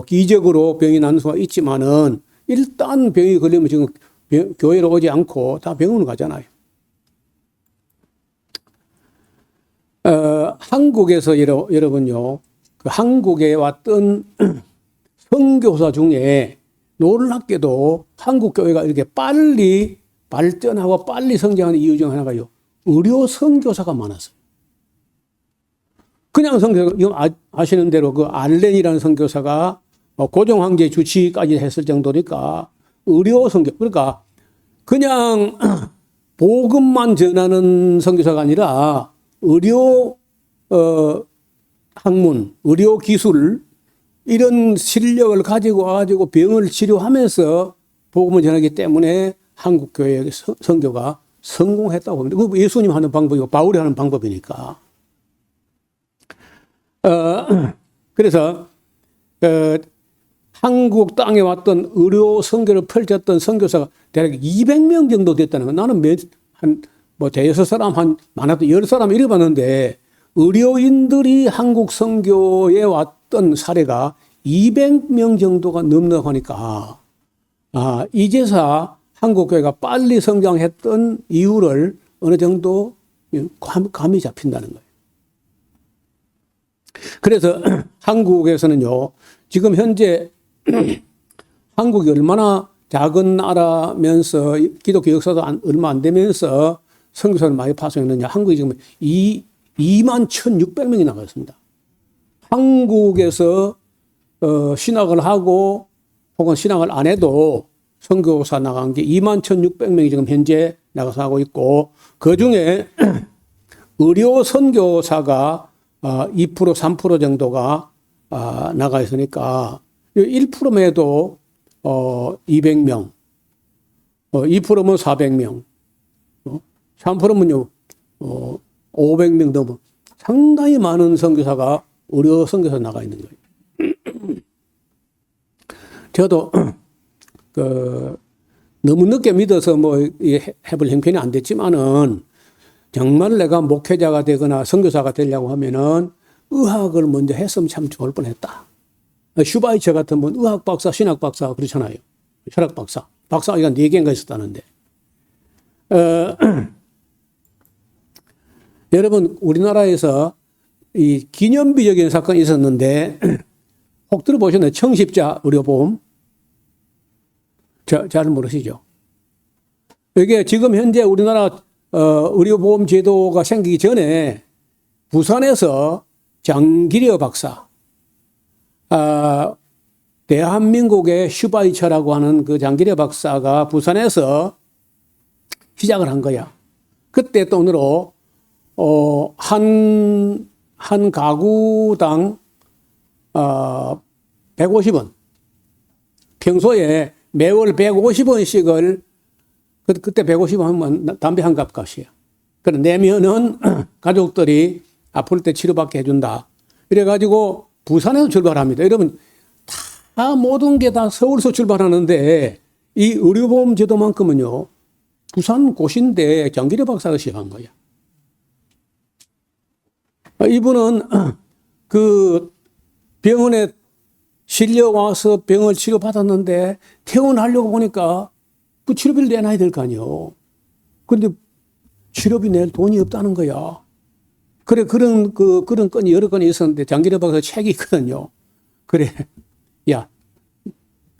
A: 기적으로 병이 나는 수가 있지만은, 일단 병이 걸리면 지금 교회로 오지 않고 다 병원을 가잖아요. 한국에서 여러분요, 한국에 왔던 선교사 중에 놀랍게도 한국 교회가 이렇게 빨리 발전하고 빨리 성장하는 이유 중 하나가요, 의료 선교사가 많았어요. 그냥 선교사, 아시는 대로 그 알렌이라는 선교사가 고종 황제 주치까지 했을 정도니까 의료 선교, 그러니까 그냥 복음만 전하는 선교사가 아니라 의료 학문, 의료 기술, 이런 실력을 가지고 와가지고 병을 치료하면서 복음을 전하기 때문에 한국 교회의 선교가 성공했다고 봅니다. 그 예수님 하는 방법이고 바울이 하는 방법이니까. 그래서 한국 땅에 왔던 의료 선교를 펼쳤던 선교사가 대략 200명 정도 됐다는 거. 나는 대여섯 사람 많아도 10사람 이래 봤는데, 의료인들이 한국 선교에 왔던 사례가 200명 정도가 넘는다고 하니까, 이제서 한국교회가 빨리 성장했던 이유를 어느 정도 감이 잡힌다는 거예요. 그래서 한국에서는요, 지금 현재 한국이 얼마나 작은 나라면서 기독교 역사도 얼마 안 되면서 선교사를 많이 파송했느냐. 한국이 지금 21,600명이 나갔습니다. 한국에서 신학을 하고 혹은 신학을 안 해도 선교사 나간 게 21,600명이 지금 현재 나가서 하고 있고, 그중에 의료 선교사가 2% 3% 정도가 나가 있으니까 1%만 해도 200명, 2%면 400명, 3%면요 500명 넘어 상당히 많은 선교사가 의료 선교사 나가 있는 거예요. 저도 너무 늦게 믿어서 해볼 형편이 안 됐지만은 정말 내가 목회자가 되거나 선교사가 되려고 하면은 의학을 먼저 했으면 참 좋을 뻔했다. 슈바이처 같은 분 의학 박사, 신학 박사 그렇잖아요. 혈학 박사. 박사가 4개인가 있었다는데. 여러분 우리나라에서 이 기념비적인 사건이 있었는데 혹 들어보셨나요? 청십자 의료보험. 잘 모르시죠? 이게 지금 현재 우리나라 의료보험 제도가 생기기 전에 부산에서 장기려 박사, 대한민국의 슈바이처라고 하는 그 장기려 박사가 부산에서 시작을 한 거야. 그때 돈으로 한 가구당 150원. 평소에 매월 150원씩을 그때 150원 하면 담배 한 갑 값이야. 그래 내면은 가족들이 아플 때 치료받게 해준다. 이래가지고 부산에서 출발합니다. 여러분 다 모든 게 다 서울에서 출발하는데 이 의료보험 제도만큼은요 부산 고신대 장기려 박사가 시작한 거야. 이분은 그 병원에 실려와서 병을 치료받았는데 퇴원하려고 보니까 그 치료비를 내놔야 될 거 아니에요. 그런데 치료비 낼 돈이 없다는 거야. 그래, 그런 건이 여러 건이 있었는데 장기려 박사 책이 있거든요. 그래, 야,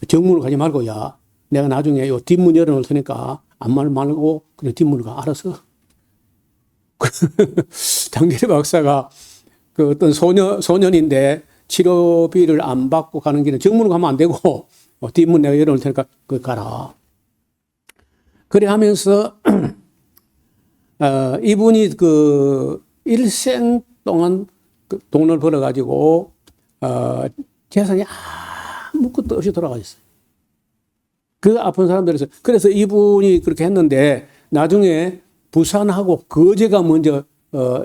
A: 정문을 가지 말고, 야, 내가 나중에 요 뒷문 열어놓을 테니까 앞말 말고 그냥 뒷문을 가. 알았어. 장기려 박사가 그 어떤 소년인데 치료비를 안 받고 가는 길은 정문으로 가면 안 되고 뒷문 내가 열어놓을 테니까 그 가라. 그래 하면서 이분이 그 일생 동안 그 돈을 벌어가지고 재산이 아무것도 없이 돌아가셨어요. 그 아픈 사람들에서. 그래서 이분이 그렇게 했는데 나중에 부산하고 거제가 먼저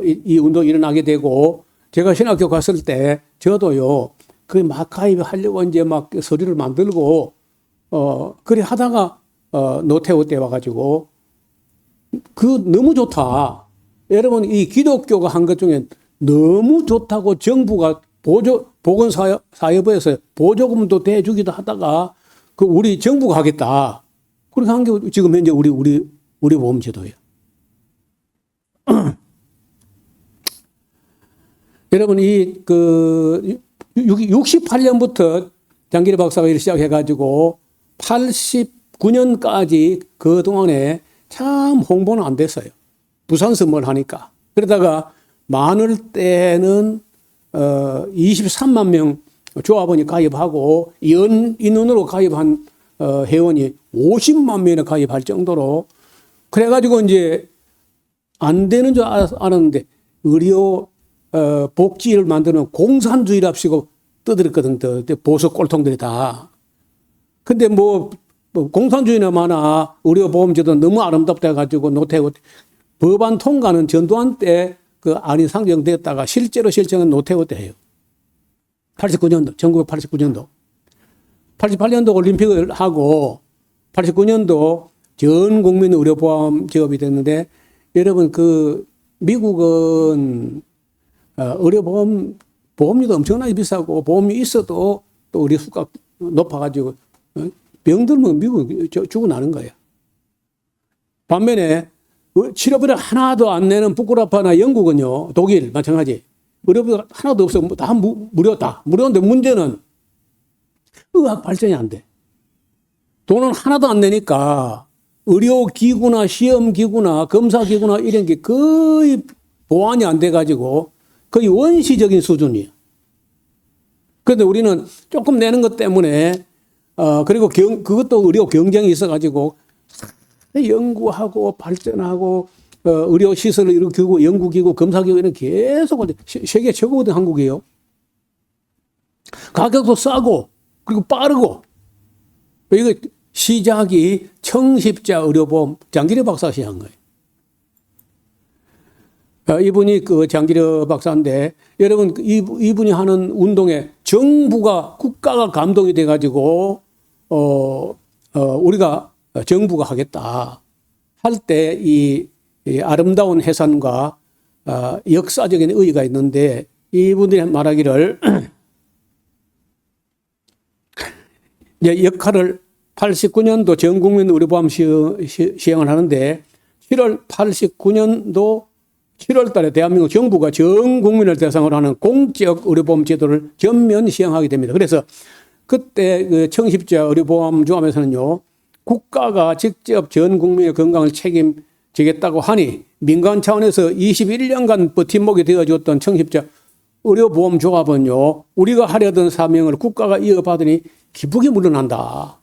A: 이 운동이 일어나게 되고 제가 신학교 갔을 때 저도요 그 막 가입하려고 이제 막 서류를 만들고 그래 하다가 노태우 때 와가지고 그 너무 좋다. 여러분 이 기독교가 한 것 중에 너무 좋다고 정부가 보건사회부에서 보조금도 대주기도 하다가 그 우리 정부가 하겠다. 그렇게 한 게 지금 현재 우리 보험제도예요. 여러분, 68년부터 장기려 박사가 일을 시작해가지고 89년까지 그 동안에 참 홍보는 안 됐어요. 부산서 뭘 하니까. 그러다가 많을 때는 23만 명 조합원이 가입하고 인원으로 가입한 회원이 50만 명이나 가입할 정도로 그래가지고 이제 안 되는 줄 알았는데 의료 복지를 만드는 공산주의랍시고 떠들었거든. 보수 꼴통들이 다. 근데 뭐 공산주의나 마나 의료보험제도 너무 아름답다 해가지고 노태우 법안 통과는 전두환 때 그 안이 상정되었다가 실제로 실정은 노태우 때 해요. 89년도, 1989년도. 88년도 올림픽을 하고 89년도 전 국민 의료보험 지급이 됐는데 여러분 그 미국은 보험료도 엄청나게 비싸고 보험이 있어도 또 우리 수가 높아가지고 병 들면 미국 죽어나는 거예요. 반면에 치료비를 하나도 안 내는 북구라파나 영국은요, 독일 마찬가지. 의료비가 하나도 없어. 다 무료다. 무료인데 문제는 의학 발전이 안 돼. 돈은 하나도 안 내니까 의료기구나 시험기구나 검사기구나 이런 게 거의 보완이 안 돼가지고 거의 원시적인 수준이에요. 그런데 우리는 조금 내는 것 때문에 그리고 그것도 의료 경쟁이 있어가지고 연구하고 발전하고 의료시설을 일으키고 연구기구 검사기구 이런 계속 세계 최고거든 한국이에요. 가격도 싸고 그리고 빠르고 이거 시작이 청십자 의료보험 장기려 박사가 시작한 거예요. 이분이 그 장기려 박사인데 여러분 이분이 하는 운동에 정부가 국가가 감동이 돼가지고 우리가 정부가 하겠다 할 때 이 아름다운 해산과 역사적인 의의가 있는데 이분들이 말하기를 이제 역할을 89년도 전국민 의료보험 시행을 하는데 89년도 7월 달에 대한민국 정부가 전 국민을 대상으로 하는 공적 의료보험 제도를 전면 시행하게 됩니다. 그래서 그때 그 청십자 의료보험 조합에서는요, 국가가 직접 전 국민의 건강을 책임지겠다고 하니 민간 차원에서 21년간 버팀목이 되어줬던 청십자 의료보험 조합은요, 우리가 하려던 사명을 국가가 이어받으니 기쁘게 물러난다.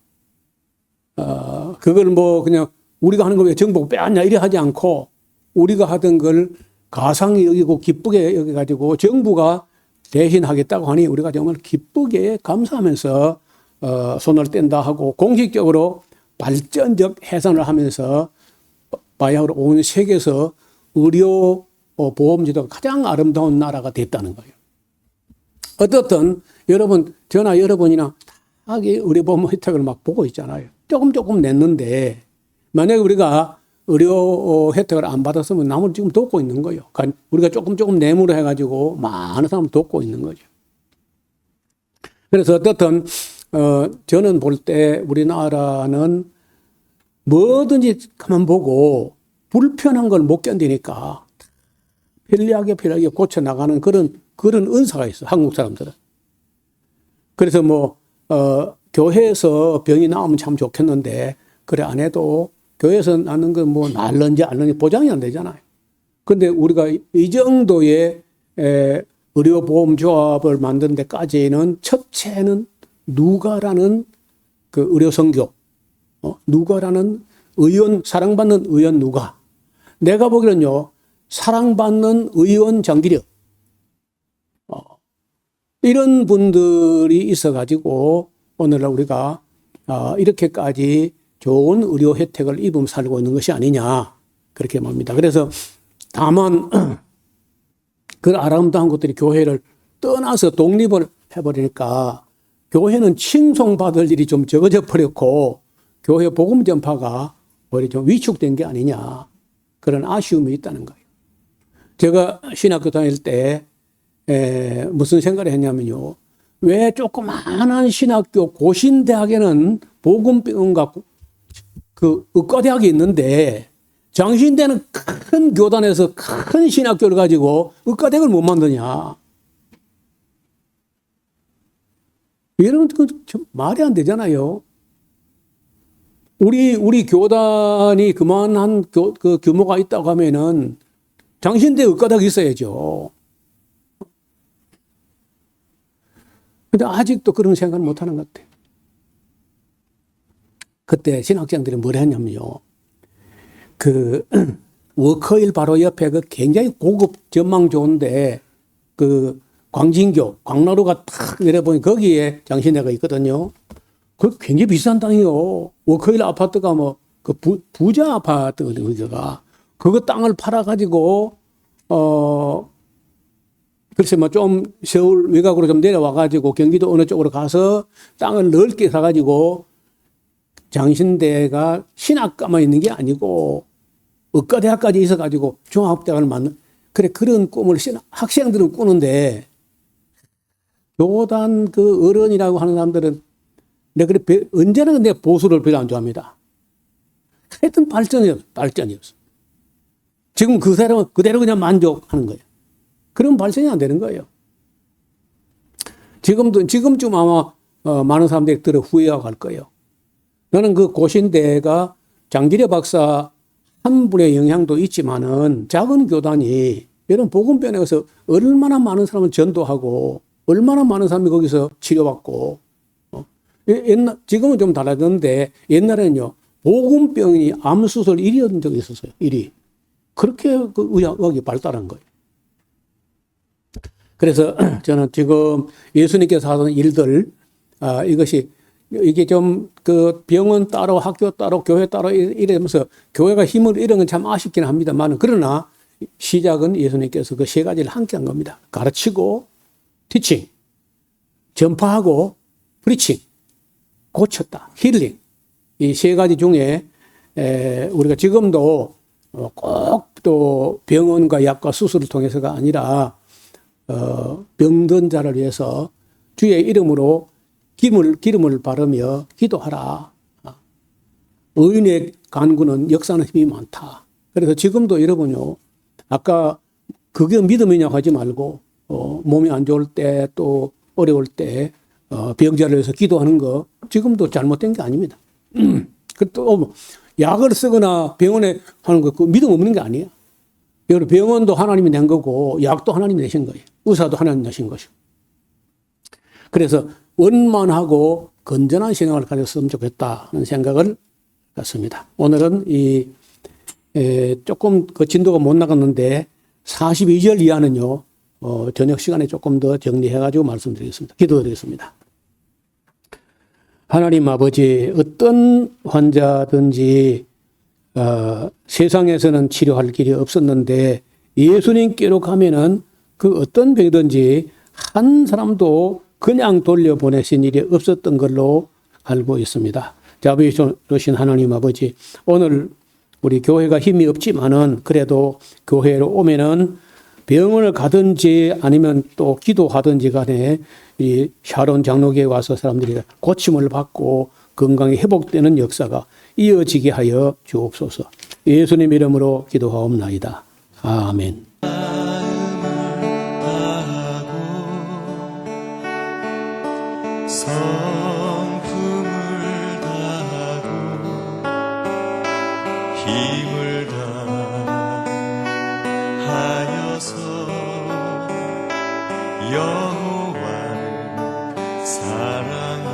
A: 그걸 뭐 그냥 우리가 하는 거 왜 정부가 빼앗냐 이래 하지 않고 우리가 하던 걸 가상히 여기고 기쁘게 여기가지고 정부가 대신 하겠다고 하니 우리가 정말 기쁘게 감사하면서 손을 뗀다 하고 공식적으로 발전적 해산을 하면서 바야흐로 온 세계에서 의료 보험제도가 가장 아름다운 나라가 됐다는 거예요. 어떻든 여러분, 저나 여러분이나 다 의료보험 혜택을 막 보고 있잖아요. 조금 냈는데 만약에 우리가 의료 혜택을 안 받았으면 남을 지금 돕고 있는 거예요. 그러니까 우리가 조금 내물을 해가지고 많은 사람을 돕고 있는 거죠. 그래서 어떻든 저는 볼 때 우리나라는 뭐든지 가만 보고 불편한 걸 못 견디니까 편리하게 고쳐 나가는 그런 은사가 있어, 한국 사람들은. 그래서 교회에서 병이 나오면 참 좋겠는데 그래 안 해도 교회에서 나는 건 뭐 낫는지 앓는지 보장이 안 되잖아요. 그런데 우리가 이 정도의 의료보험조합을 만드는 데까지는 첫째는 누가라는 그 의료선교, 누가라는 의원, 사랑받는 의원 누가. 내가 보기에는요, 사랑받는 의원 장기력. 이런 분들이 있어가지고 오늘날 우리가 이렇게까지 좋은 의료 혜택을 입으며 살고 있는 것이 아니냐 그렇게 봅니다. 그래서 다만 그 아름다운 것들이 교회를 떠나서 독립을 해버리니까 교회는 칭송받을 일이 좀 적어져 버렸고 교회 복음 전파가 오히려 좀 위축된 게 아니냐 그런 아쉬움이 있다는 거예요. 제가 신학교 다닐 때 무슨 생각을 했냐면요. 왜 조그마한 신학교 고신대학에는 복음병원과 그 의과대학이 있는데 장신대는 큰 교단에서 큰 신학교를 가지고 의과대학을 못 만드냐. 여러분, 그 말이 안 되잖아요. 우리 교단이 그만한 그 규모가 있다고 하면은 장신대 의과대학이 있어야죠. 근데 아직도 그런 생각을 못 하는 것 같아요. 그때 신학생들이 뭘 했냐면요. 그 워커힐 바로 옆에 그 굉장히 고급 전망 좋은데 그 광진교, 광나루가 탁 내려보니 거기에 장신대가 있거든요. 그 굉장히 비싼 땅이요. 워커힐 아파트가 그 부자 아파트거든요. 거기가. 그거 땅을 팔아가지고 글쎄 좀 서울 외곽으로 좀 내려와가지고 경기도 어느 쪽으로 가서 땅을 넓게 사가지고 장신대가 신학과만 있는 게 아니고 의과대학까지 있어가지고 종합대학을 만든 그래 그런 꿈을 학생들은 꾸는데 교단 그 어른이라고 하는 사람들은 내가 그래 언제나 근데 보수를 별로 안 좋아합니다. 하여튼 발전이 없어. 지금 그 사람은 그대로 그냥 만족하는 거예요. 그런 발전이 안 되는 거예요. 지금쯤 아마 많은 사람들이 들어 후회하고 갈 거예요. 나는 그 고신대가 장기려 박사 한 분의 영향도 있지만은 작은 교단이 이런 복음병원에 가서 얼마나 많은 사람을 전도하고 얼마나 많은 사람이 거기서 치료받고 지금은 좀 달라졌는데 옛날에는요 복음병원이 암수술 1위였던 적이 있었어요. 1위. 그렇게 그 의학이 발달한 거예요. 그래서 저는 지금 예수님께서 하던 일들 이게 좀 그 병원 따로 학교 따로 교회 따로 이러면서 교회가 힘을 잃은 건 참 아쉽긴 합니다만 그러나 시작은 예수님께서 그 세 가지를 함께 한 겁니다. 가르치고 티칭, 전파하고 프리칭. 고쳤다. 힐링. 이 세 가지 중에 우리가 지금도 꼭 또 병원과 약과 수술을 통해서가 아니라 병든 자를 위해서 주의 이름으로 기름을 바르며 기도하라. 의인의 간구는 역사는 힘이 많다. 그래서 지금도 여러분요, 아까 그게 믿음이냐고 하지 말고 몸이 안 좋을 때 또 어려울 때 병자를 위해서 기도하는 거 지금도 잘못된 게 아닙니다. 또 약을 쓰거나 병원에 하는 거 그 믿음 없는 게 아니에요. 여러분 병원도 하나님이 낸 거고 약도 하나님이 내신 거예요. 의사도 하나님 내신 것이고. 그래서 원만하고 건전한 신앙을 가졌으면 좋겠다는 생각을 갖습니다. 오늘은 조금 그 진도가 못 나갔는데 42절 이하는요, 저녁 시간에 조금 더 정리해가지고 말씀드리겠습니다. 기도드리겠습니다. 하나님 아버지, 어떤 환자든지 세상에서는 치료할 길이 없었는데 예수님께로 가면은 그 어떤 병이든지 한 사람도 그냥 돌려보내신 일이 없었던 걸로 알고 있습니다. 자비로우신 하나님 아버지, 오늘 우리 교회가 힘이 없지만은 그래도 교회로 오면은 병원을 가든지 아니면 또 기도하든지 간에 이 샤론 장로교에 와서 사람들이 고침을 받고 건강이 회복되는 역사가 이어지게 하여 주옵소서. 예수님 이름으로 기도하옵나이다. 아멘.
C: 성품을 다하고 힘을 다하여서 여호와를 사랑하라.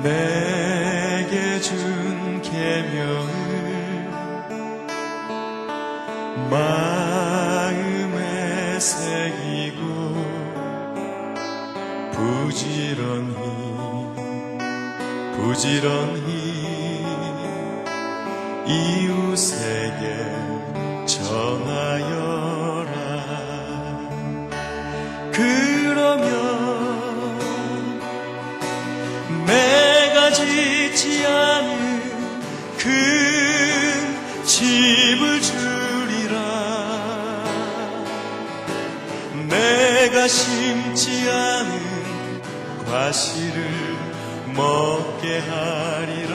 C: 내게 준 계명을 마음에 새기고 부지런히 이웃에게 전하여라. 그러면 내가 짓지 않은 큰 집을 주리라. 내가 심지 않은 과실을 먹게 하리라.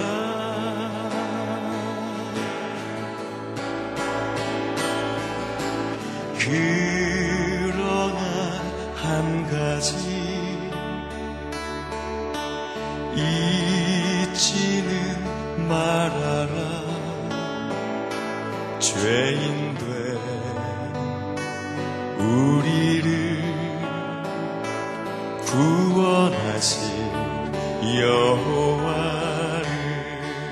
C: 그러나 한 가지 잊지는 말아라. 죄인된 우리를 구원하신 여호와